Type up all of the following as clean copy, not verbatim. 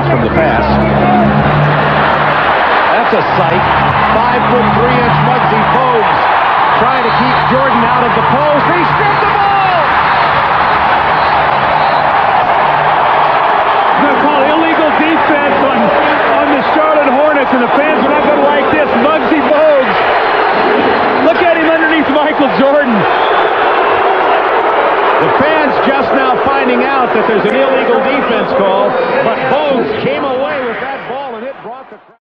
from the pass. That's a sight. 5'3" Muggsy Bogues trying to keep Jordan out of the post. He stripped the ball! He's going to call illegal defense on the Charlotte Hornets, and the fans are not going to like this. Muggsy Bogues. Look at him underneath Michael Jordan. The fans just now finding out that there's an illegal defense call, but Bogues came away with that ball and it brought the crowd.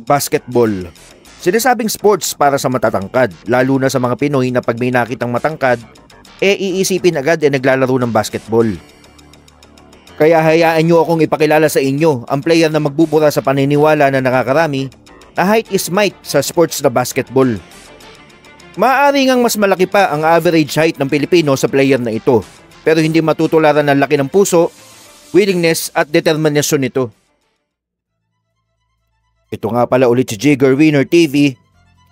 Basketball. Sinasabing sports para sa matatangkad, lalo na sa mga Pinoy na pag may nakitang matangkad, iisipin agad naglalaro ng basketball. Kaya hayaan nyo akong ipakilala sa inyo ang player na magbubura sa paniniwala na nakakarami na height is might sa sports na basketball. Maaari ngang mas malaki pa ang average height ng Pilipino sa player na ito, pero hindi matutularan ng laki ng puso, willingness at determinasyon nito. Ito nga pala ulit si Jigger Winner TV.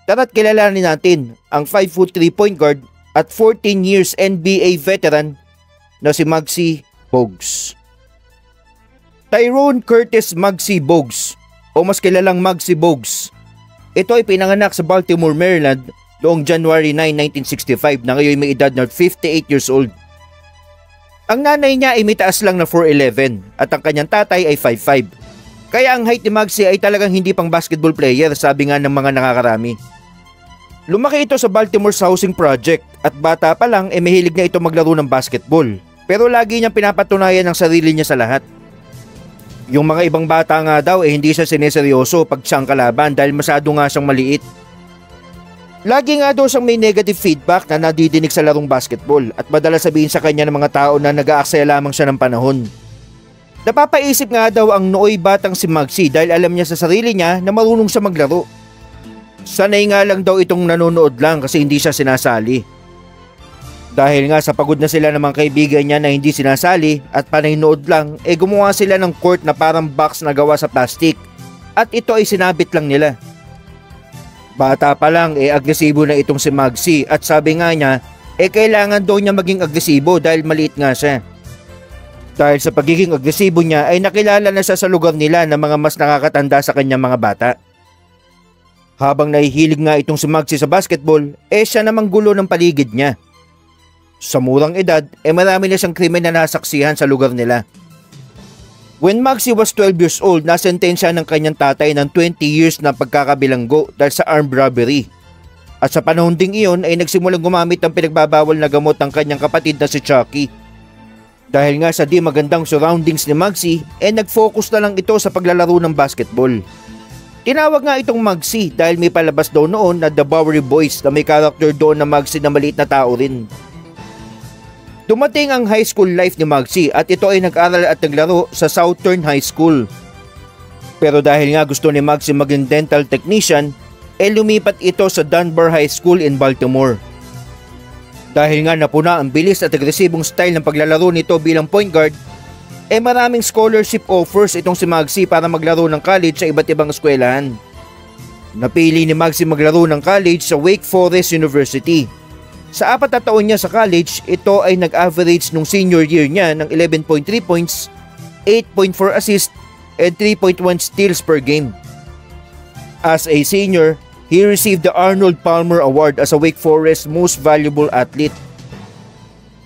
Tara't kilalanin natin ang 5'3" point guard at 14 years NBA veteran na si Muggsy Bogues. Tyrone Curtis Muggsy Bogues o mas kilalang Muggsy Bogues. Ito ay pinanganak sa Baltimore, Maryland noong January 9, 1965 na ngayon may edad na 58 years old. Ang nanay niya ay may taas lang na 4'11" at ang kanyang tatay ay 5'5". Kaya ang height ni Muggsy ay talagang hindi pang basketball player, sabi nga ng mga nakakarami. Lumaki ito sa Baltimore's housing project at bata pa lang mahilig na ito maglaro ng basketball, pero lagi niyang pinapatunayan ang sarili niya sa lahat. Yung mga ibang bata nga daw hindi siya sineseryoso pag siyang kalaban dahil masyado nga siyang maliit. Lagi nga daw siyang may negative feedback na nadidinig sa larong basketball at madalas sabihin sa kanya ng mga tao na nag-aaksaya lamang siya ng panahon. Napapaisip nga daw ang nooy batang si Muggsy dahil alam niya sa sarili niya na marunong siya maglaro. Sanay nga lang daw itong nanonood lang kasi hindi siya sinasali. Dahil nga sa pagod na sila ng mga kaibigan niya na hindi sinasali at panaynood lang, gumawa sila ng court na parang box na gawa sa plastic at ito ay sinabit lang nila. Bata pa lang agresibo na itong si Muggsy at sabi nga niya kailangan daw niya maging agresibo dahil maliit nga siya. Dahil sa pagiging agresibo niya ay nakilala na siya sa lugar nila ng mga mas nakakatanda sa kanyang mga bata. Habang nahihilig nga itong si Muggsy sa basketball, siya namang gulo ng paligid niya. Sa murang edad, marami na siyang krimen na nasaksihan sa lugar nila. When Muggsy was 12 years old, nasentensya ng kanyang tatay ng 20 years na pagkakabilanggo dahil sa armed robbery. At sa panahon ding iyon ay nagsimulang gumamit ng pinagbabawal na gamot ng kanyang kapatid na si Chucky. Dahil nga sa di magandang surroundings ni Muggsy, nag-focus na lang ito sa paglalaro ng basketball. Tinawag nga itong Muggsy dahil may palabas daw noon na The Bowery Boys na may character doon na Muggsy na maliit na tao rin. Dumating ang high school life ni Muggsy at ito ay nag-aral at naglaro sa Southern High School. Pero dahil nga gusto ni Muggsy maging dental technician, lumipat ito sa Dunbar High School in Baltimore. Dahil nga napuna ang bilis at agresibong style ng paglalaro nito bilang point guard, maraming scholarship offers itong si Muggsy para maglaro ng college sa iba't ibang eskwelahan. Napili ni Muggsy maglaro ng college sa Wake Forest University. Sa 4 na taon niya sa college, ito ay nag-average nung senior year niya ng 11.3 points, 8.4 assists, and 3.1 steals per game. As a senior, he received the Arnold Palmer Award as a Wake Forest Most Valuable Athlete.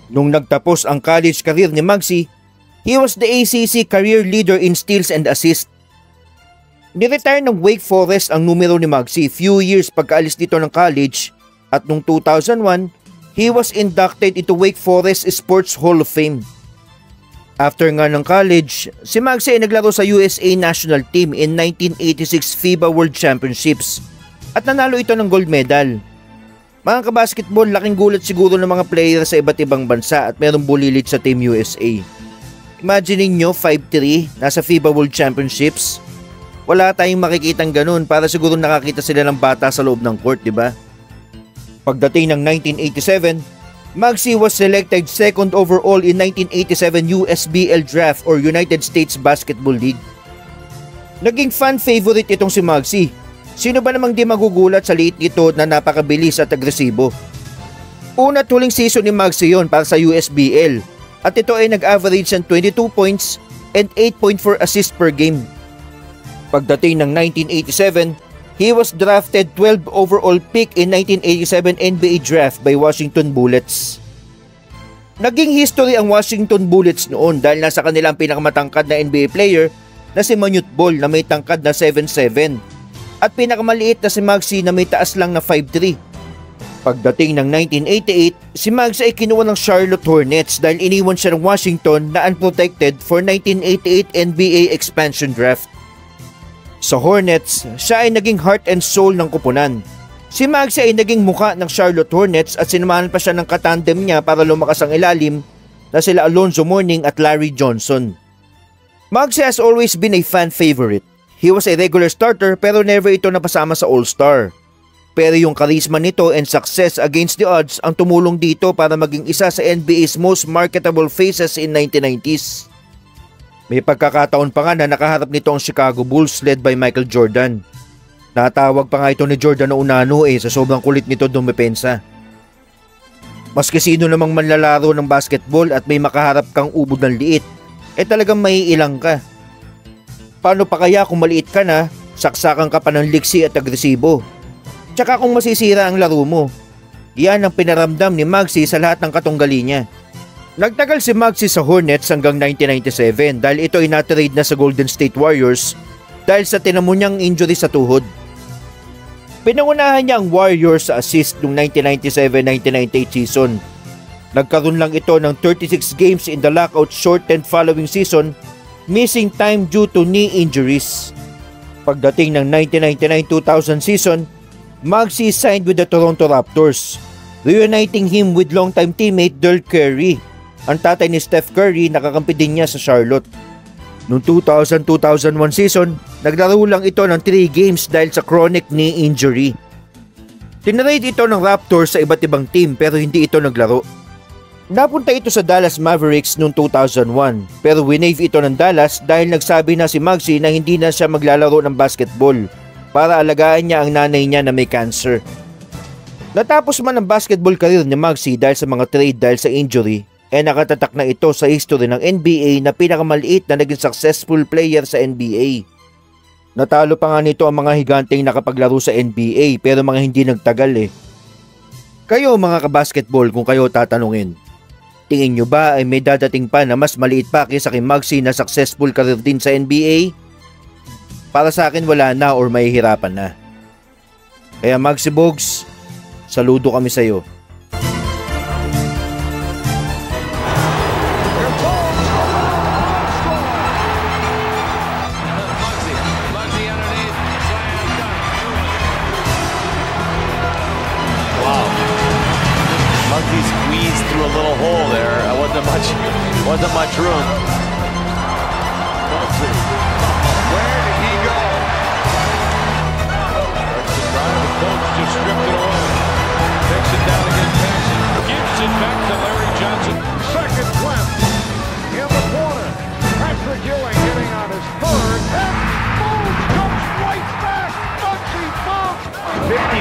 Nung nagtapos ang college career ni Muggsy, he was the ACC career leader in steals and assists. Niretire ng Wake Forest ang numero ni Muggsy few years pagkaalis dito ng college at noong 2001, he was inducted into Wake Forest Sports Hall of Fame. After nga ng college, si Muggsy ay naglaro sa USA National Team in 1986 FIBA World Championships at nanalo ito ng gold medal. Mga kabasketball, laking gulat siguro ng mga player sa iba't ibang bansa at merong bulilit sa Team USA. Imagine niyo 5'3", nasa FIBA World Championships. Wala tayong makikitang ganun para siguro nakakita sila ng bata sa loob ng court, di ba? Pagdating ng 1987, Muggsy was selected second overall in 1987 USBL Draft or United States Basketball League. Naging fan favorite itong si Muggsy. Sino ba namang di magugulat sa liit nito na napakabilis at agresibo? Una't huling season ni Muggsy yon para sa USBL at ito ay nag-average ng 22 points and 8.4 assists per game. Pagdating ng 1987, he was drafted 12 overall pick in 1987 NBA draft by Washington Bullets. Naging history ang Washington Bullets noon dahil nasa kanilang pinakamatangkad na NBA player na si Manute Bol na may tangkad na 7'7" at pinakamaliit na si Muggsy na may taas lang na 5'3". Pagdating ng 1988, si Muggsy ay kinuha ng Charlotte Hornets dahil iniwan siya ng Washington na unprotected for 1988 NBA expansion draft. Sa Hornets, siya ay naging heart and soul ng kupunan. Si Muggsy ay naging muka ng Charlotte Hornets at sinamahan pa siya ng katandem niya para lumakas ang ilalim na sila Alonzo Mourning at Larry Johnson. Muggsy has always been a fan favorite. He was a regular starter pero never ito napasama sa All-Star. Pero yung charisma nito and success against the odds ang tumulong dito para maging isa sa NBA's most marketable faces in 1990s. May pagkakataon pa nga na nakaharap nito ang Chicago Bulls led by Michael Jordan. Natawag pa nga ito ni Jordan na unano sa sobrang kulit nito dumepensa. Maski sino namang manlalaro ng basketball at may makaharap kang ubod ng liit, talagang maiilang ka. Paano pa kaya kung maliit ka na, saksakan ka pa ng liksi at agresibo? Tsaka kung masisira ang laro mo. Yan ang pinaramdam ni Muggsy sa lahat ng katunggali niya. Nagtagal si Muggsy sa Hornets hanggang 1997 dahil ito ay na-trade na sa Golden State Warriors dahil sa tinamo niyang injury sa tuhod. Pinangunahan niya ang Warriors sa assist noong 1997-1998 season. Nagkaroon lang ito ng 36 games in the lockout shortened following season, missing time due to knee injuries. Pagdating ng 1999-2000 season, Muggsy signed with the Toronto Raptors, reuniting him with longtime teammate Dirk Curry. Ang tatay ni Steph Curry nakakampi din niya sa Charlotte. Noong 2000-2001 season, naglaro lang ito ng 3 games dahil sa chronic knee injury. Tinrade ito ng Raptors sa iba't ibang team pero hindi ito naglaro. Napunta ito sa Dallas Mavericks noong 2001 pero winave ito ng Dallas dahil nagsabi na si Muggsy na hindi na siya maglalaro ng basketball para alagaan niya ang nanay niya na may cancer. Natapos man ang basketball career ni Muggsy dahil sa mga trade dahil sa injury, nakatatak na ito sa history ng NBA na pinakamaliit na naging successful player sa NBA. Natalo pa nga nito ang mga higanteng nakapaglaro sa NBA pero mga hindi nagtagal Kayo mga kabasketball, kung kayo tatanungin, tingin nyo ba ay may dadating pa na mas maliit pa kaysa kay Muggsy na successful career din sa NBA? Para sa akin wala na or mahihirapan na. Kaya Muggsy Bogues, saludo kami sa iyo. Muggsy squeezed through a little hole there. Wasn't much room. Muggsy. Where did he go? That's the drive. The coach just stripped it away. Takes it down against Paxson. Gives it back to Larry Johnson. Second left in the corner. Patrick Ewing getting on his third. And Bogues comes right back. Muggsy Bogues. 50